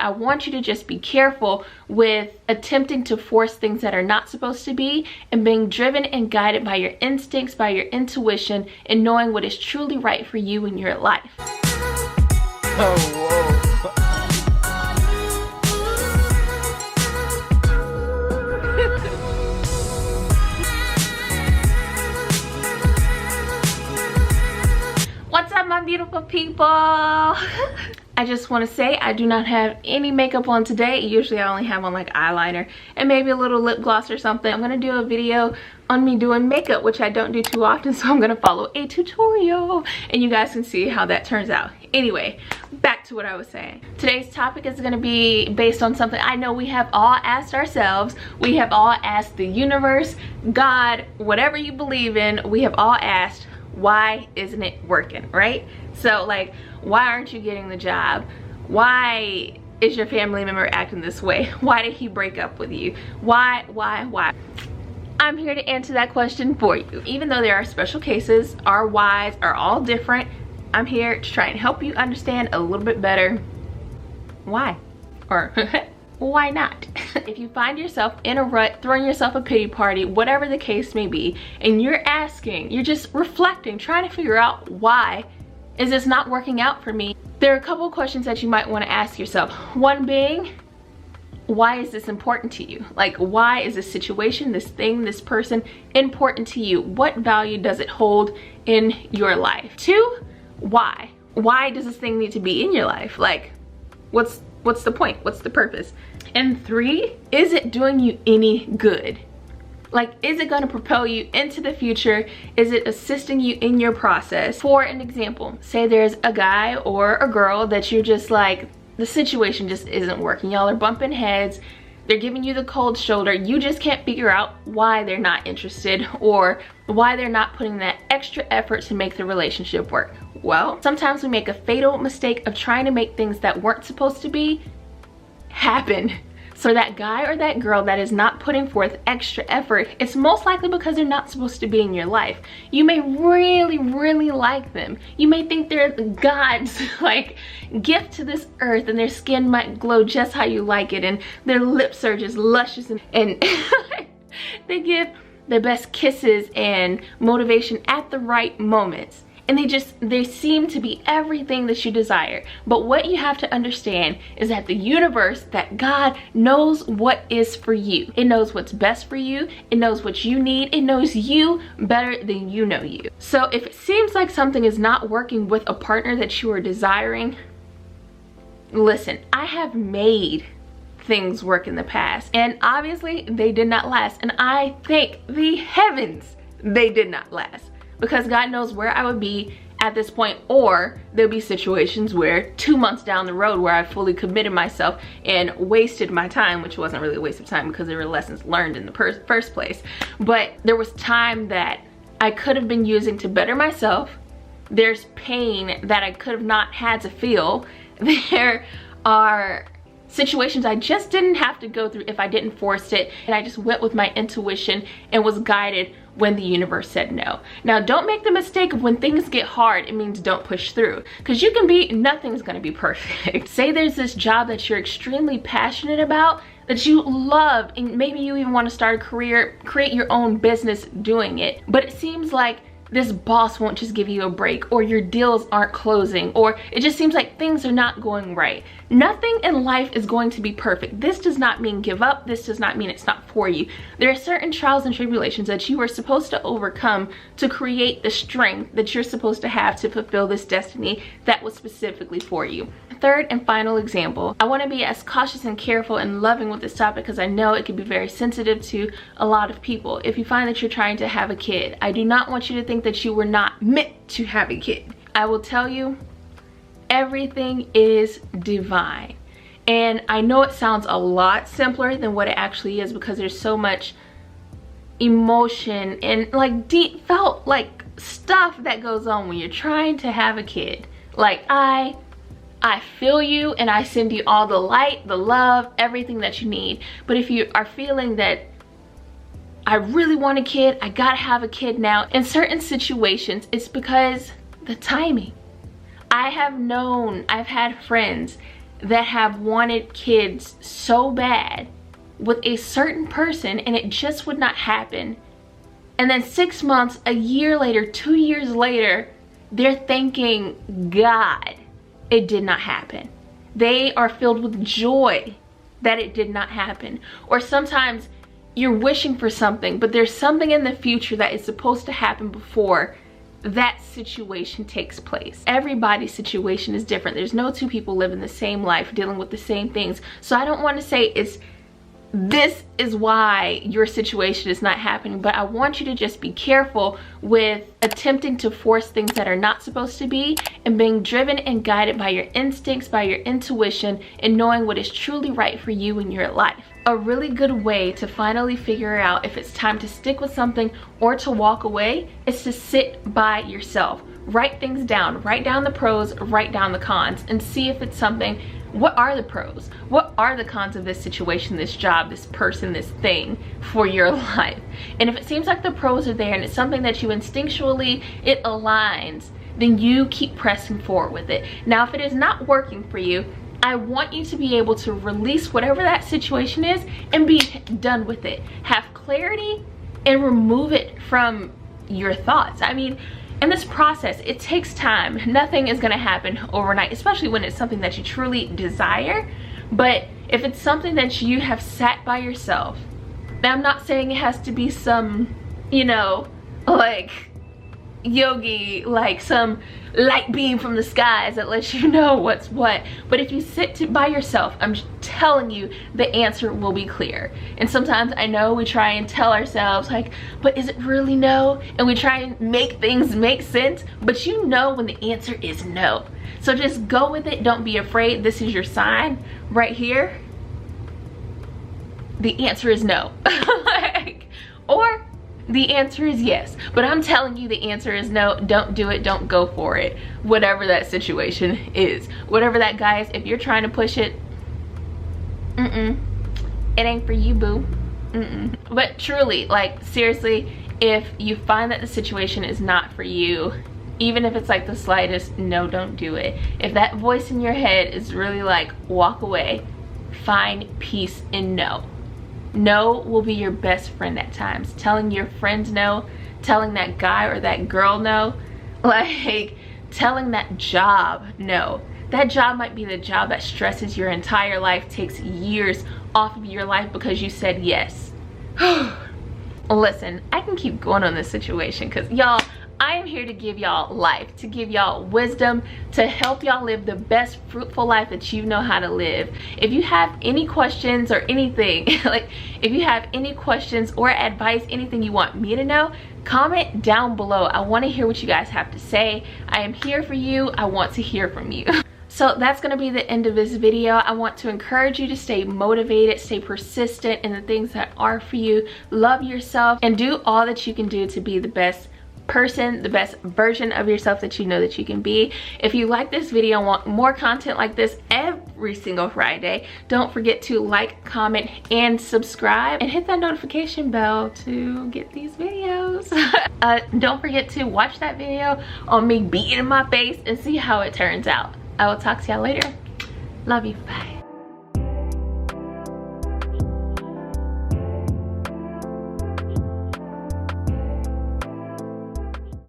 I want you to just be careful with attempting to force things that are not supposed to be, and being driven and guided by your instincts, by your intuition, and knowing what is truly right for you in your life. Oh, whoa. What's up, my beautiful people? I just want to say I do not have any makeup on today. Usually I only have on like eyeliner and maybe a little lip gloss or something. I'm going to do a video on me doing makeup, which I don't do too often, so I'm going to follow a tutorial and you guys can see how that turns out. Anyway, back to what I was saying. Today's topic is going to be based on something I know we have all asked ourselves. We have all asked the universe, God, whatever you believe in, we have all asked, why isn't it working, right? So like, why aren't you getting the job? Why is your family member acting this way? Why did he break up with you? Why? I'm here to answer that question for you. Even though there are special cases, our whys are all different, I'm here to try and help you understand a little bit better why, or why not? If you find yourself in a rut, throwing yourself a pity party, whatever the case may be, and you're asking, you're just reflecting, trying to figure out why is this not working out for me, there are a couple of questions that you might want to ask yourself. One being, why is this important to you? Like, why is this situation, this thing, this person important to you? What value does it hold in your life? Two, why? Why does this thing need to be in your life? Like, what's the point? What's the purpose? And three, is it doing you any good? Like, is it going to propel you into the future? Is it assisting you in your process? For an example, say there's a guy or a girl that you're just like, the situation just isn't working. Y'all are bumping heads. They're giving you the cold shoulder. You just can't figure out why they're not interested or why they're not putting that extra effort to make the relationship work. Well, sometimes we make a fatal mistake of trying to make things that weren't supposed to be happen. So that guy or that girl that is not putting forth extra effort, it's most likely because they're not supposed to be in your life. You may really like them. You may think they're God's like gift to this earth, and their skin might glow just how you like it, and their lips are just luscious, and they give the best kisses and motivation at the right moments. And they seem to be everything that you desire. But what you have to understand is that the universe, that God knows what is for you. It knows what's best for you. It knows what you need. It knows you better than you know you. So if it seems like something is not working with a partner that you are desiring, listen, I have made things work in the past, and obviously they did not last. And I thank the heavens they did not last, because God knows where I would be at this point, or there'll be situations where 2 months down the road where I fully committed myself and wasted my time, which wasn't really a waste of time because there were lessons learned in the first place. But there was time that I could have been using to better myself. There's pain that I could have not had to feel. There are situations I just didn't have to go through if I didn't force it, and I just went with my intuition and was guided when the universe said no. Now, don't make the mistake of when things get hard, it means don't push through, because you can be, nothing's gonna be perfect. Say there's this job that you're extremely passionate about, that you love, and maybe you even want to start a career, create your own business doing it, but it seems like this boss won't just give you a break, or your deals aren't closing, or it just seems like things are not going right. Nothing in life is going to be perfect. This does not mean give up. This does not mean it's not for you. There are certain trials and tribulations that you are supposed to overcome to create the strength that you're supposed to have to fulfill this destiny that was specifically for you. Third and final example, I want to be as cautious and careful and loving with this topic because I know it can be very sensitive to a lot of people. If you find that you're trying to have a kid, I do not want you to think that you were not meant to have a kid. I will tell you, everything is divine. And I know it sounds a lot simpler than what it actually is, because there's so much emotion and like deep felt like stuff that goes on when you're trying to have a kid. Like, I feel you, and I send you all the light, the love, everything that you need. But if you are feeling that I really want a kid, I gotta have a kid now, in certain situations, it's because the timing. I've had friends that have wanted kids so bad with a certain person and it just would not happen. And then 6 months, a year later, 2 years later, they're thanking God it did not happen. They are filled with joy that it did not happen. Or sometimes you're wishing for something, but there's something in the future that is supposed to happen before that situation takes place. Everybody's situation is different. There's no two people living the same life, dealing with the same things. So I don't want to say this is why your situation is not happening, but I want you to just be careful with attempting to force things that are not supposed to be, and being driven and guided by your instincts, by your intuition, and knowing what is truly right for you in your life. A really good way to finally figure out if it's time to stick with something or to walk away is to sit by yourself. Write things down, write down the pros, write down the cons, and see if it's something. What are the pros? What are the cons of this situation, this job, this person, this thing for your life? And if it seems like the pros are there and it's something that you instinctually, it aligns, then you keep pressing forward with it. Now, if it is not working for you, I want you to be able to release whatever that situation is and be done with it. Have clarity and remove it from your thoughts. I mean, in this process, it takes time. Nothing is gonna happen overnight, especially when it's something that you truly desire. But if it's something that you have sat by yourself, now I'm not saying it has to be some, you know, like yogi, like some light beam from the skies that lets you know what's what. But if you sit by yourself, I'm telling you, the answer will be clear. And sometimes I know we try and tell ourselves like, but is it really no? And we try and make things make sense, but you know when the answer is no. So just go with it. Don't be afraid. This is your sign right here. The answer is no. Or the answer is yes, but I'm telling you the answer is no. Don't do it. Don't go for it. Whatever that situation is, whatever that guy is, if you're trying to push it, it ain't for you, boo. But truly, like seriously, if you find that the situation is not for you, even if it's like the slightest, no, don't do it. If that voice in your head is really like, walk away, find peace in no. No will be your best friend at times. Telling your friends no, telling that guy or that girl no, like telling that job no. That job might be the job that stresses your entire life, takes years off of your life because you said yes. Listen, I can keep going on this situation because y'all, I am here to give y'all life, to give y'all wisdom, to help y'all live the best fruitful life that you know how to live. If you have any questions or anything, like if you have any questions or advice, anything you want me to know, comment down below. I want to hear what you guys have to say. I am here for you. I want to hear from you. So that's going to be the end of this video. I want to encourage you to stay motivated, stay persistent in the things that are for you. Love yourself and do all that you can do to be the best person, the best version of yourself that you know that you can be. If you like this video and want more content like this every single Friday, don't forget to like, comment, and subscribe, and hit that notification bell to get these videos. Don't forget to watch that video on me beating in my face and see how it turns out. I will talk to y'all later. Love you. Bye.